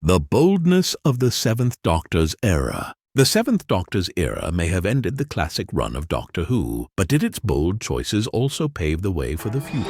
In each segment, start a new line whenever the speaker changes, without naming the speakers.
The boldness of the Seventh Doctor's era. The Seventh Doctor's era may have ended the classic run of Doctor Who, but did its bold choices also pave the way for the future?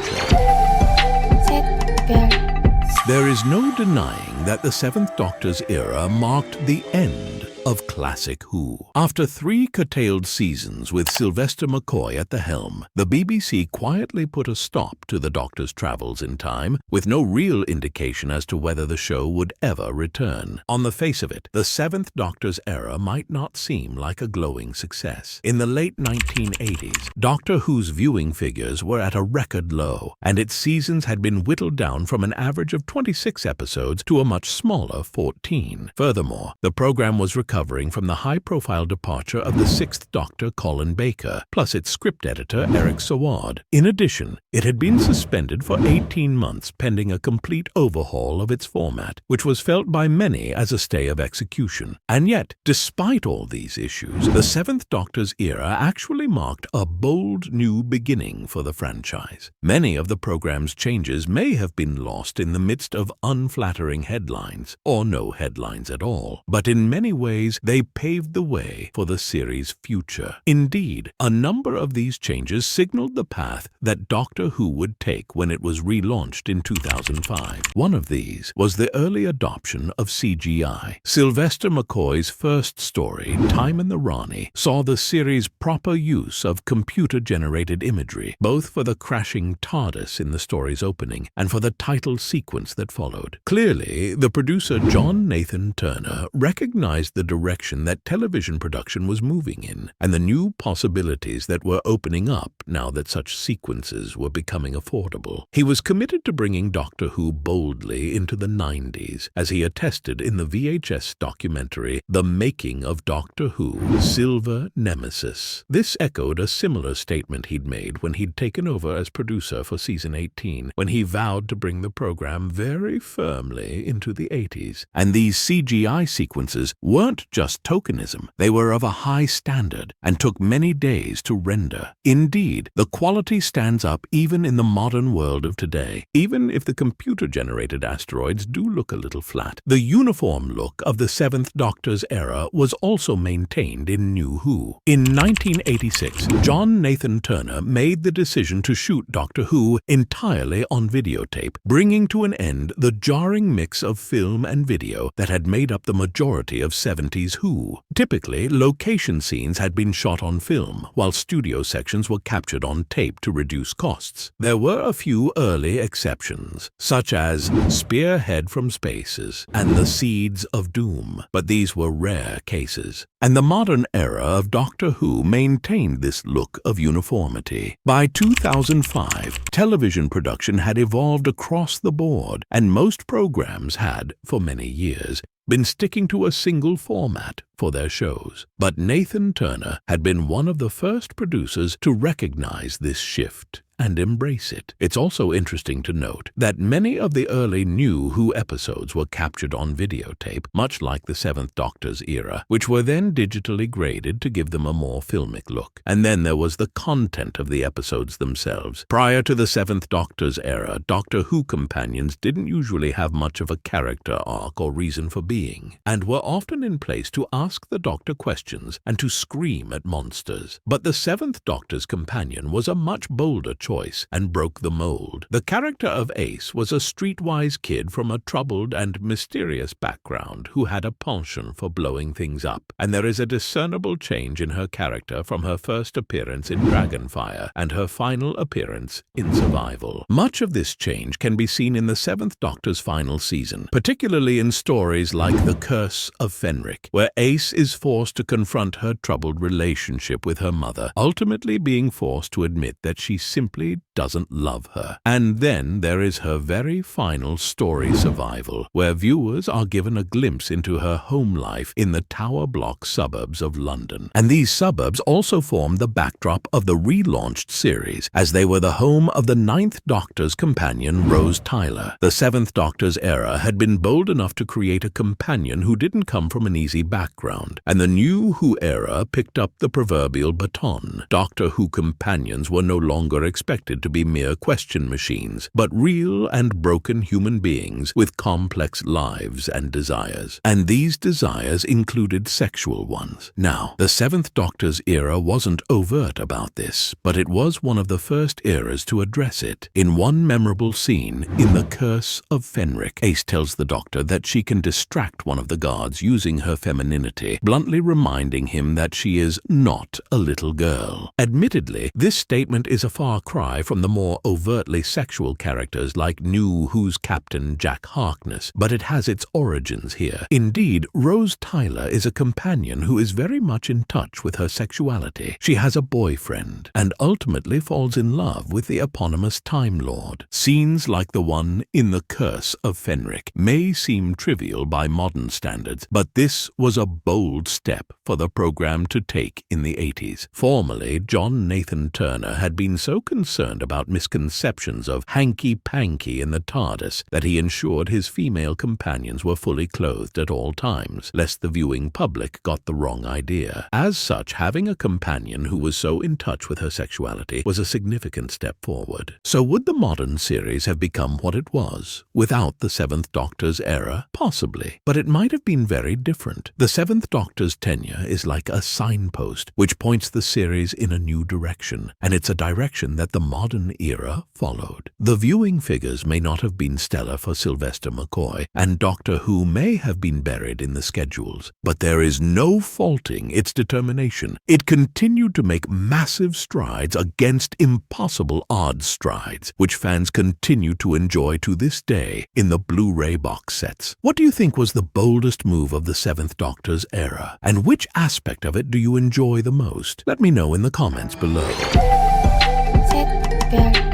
There is no denying that the Seventh Doctor's era marked the end of classic Who. After 3 curtailed seasons with Sylvester McCoy at the helm, the BBC quietly put a stop to the Doctor's travels in time, with no real indication as to whether the show would ever return. On the face of it, the Seventh Doctor's era might not seem like a glowing success. In the late 1980s, Doctor Who's viewing figures were at a record low, and its seasons had been whittled down from an average of 26 episodes to a much smaller 14. Furthermore, the program was recovering from the high-profile departure of the Sixth Doctor Colin Baker, plus its script editor Eric Saward. In addition, it had been suspended for 18 months pending a complete overhaul of its format, which was felt by many as a stay of execution. And yet, despite all these issues, the Seventh Doctor's era actually marked a bold new beginning for the franchise. Many of the program's changes may have been lost in the midst of unflattering headlines, or no headlines at all, but in many ways they paved the way for the series' future. Indeed, a number of these changes signaled the path that Doctor Who would take when it was relaunched in 2005. One of these was the early adoption of CGI. Sylvester McCoy's first story, Time in the Rani, saw the series' proper use of computer-generated imagery, both for the crashing TARDIS in the story's opening and for the title sequence that followed. Clearly, the producer John Nathan Turner recognized the direction that television production was moving in, and the new possibilities that were opening up now that such sequences were becoming affordable. He was committed to bringing Doctor Who boldly into the 90s, as he attested in the VHS documentary The Making of Doctor Who, Silver Nemesis. This echoed a similar statement he'd made when he'd taken over as producer for season 18, when he vowed to bring the program very firmly into the 80s. And these CGI sequences weren't just tokenism, they were of a high standard and took many days to render. Indeed, the quality stands up even in the modern world of today, even if the computer-generated asteroids do look a little flat. The uniform look of the Seventh Doctor's era was also maintained in New Who. In 1986, John Nathan Turner made the decision to shoot Doctor Who entirely on videotape, bringing to an end the jarring mix of film and video that had made up the majority of 70s Who. Typically, location scenes had been shot on film, while studio sections were captured on tape to reduce costs. There were a few early exceptions, such as Spearhead from Spaces and The Seeds of Doom, but these were rare cases. And the modern era of Doctor Who maintained this look of uniformity. By 2005, television production had evolved across the board, and most programs had, for many years, been sticking to a single format for their shows. But Nathan Turner had been one of the first producers to recognize this shift and embrace it. It's also interesting to note that many of the early New Who episodes were captured on videotape, much like the Seventh Doctor's era, which were then digitally graded to give them a more filmic look. And then there was the content of the episodes themselves. Prior to the Seventh Doctor's era, Doctor Who companions didn't usually have much of a character arc or reason for being, and were often in place to ask the Doctor questions and to scream at monsters. But the Seventh Doctor's companion was a much bolder choice and broke the mold. The character of Ace was a streetwise kid from a troubled and mysterious background who had a penchant for blowing things up, and there is a discernible change in her character from her first appearance in Dragonfire and her final appearance in Survival. Much of this change can be seen in the Seventh Doctor's final season, particularly in stories like The Curse of Fenric, where Ace is forced to confront her troubled relationship with her mother, ultimately being forced to admit that she simply doesn't love her. And then there is her very final story, Survival, where viewers are given a glimpse into her home life in the tower block suburbs of London. And these suburbs also form the backdrop of the relaunched series, as they were the home of the Ninth Doctor's companion, Rose Tyler. The Seventh Doctor's era had been bold enough to create a companion who didn't come from an easy background, and the New Who era picked up the proverbial baton. Doctor Who companions were no longer expected expected to be mere question machines, but real and broken human beings with complex lives and desires. And these desires included sexual ones. Now, the Seventh Doctor's era wasn't overt about this, but it was one of the first eras to address it. In one memorable scene, in The Curse of Fenric, Ace tells the Doctor that she can distract one of the guards using her femininity, bluntly reminding him that she is not a little girl. Admittedly, this statement is a far cry from the more overtly sexual characters like New Who's Captain Jack Harkness, but it has its origins here. Indeed, Rose Tyler is a companion who is very much in touch with her sexuality. She has a boyfriend, and ultimately falls in love with the eponymous Time Lord. Scenes like the one in The Curse of Fenric may seem trivial by modern standards, but this was a bold step for the program to take in the 80s. Formerly, John Nathan Turner had been so concerned about misconceptions of hanky-panky in the TARDIS that he ensured his female companions were fully clothed at all times, lest the viewing public got the wrong idea. As such, having a companion who was so in touch with her sexuality was a significant step forward. So would the modern series have become what it was without the Seventh Doctor's era? Possibly, but it might have been very different. The Seventh Doctor's tenure is like a signpost which points the series in a new direction, and it's a direction that the modern era followed. The viewing figures may not have been stellar for Sylvester McCoy, and Doctor Who may have been buried in the schedules, but there is no faulting its determination. It continued to make massive strides against impossible odds strides, which fans continue to enjoy to this day in the Blu-ray box sets. What do you think was the boldest move of the Seventh Doctor's era, and which aspect of it do you enjoy the most? Let me know in the comments below.
셋, 별.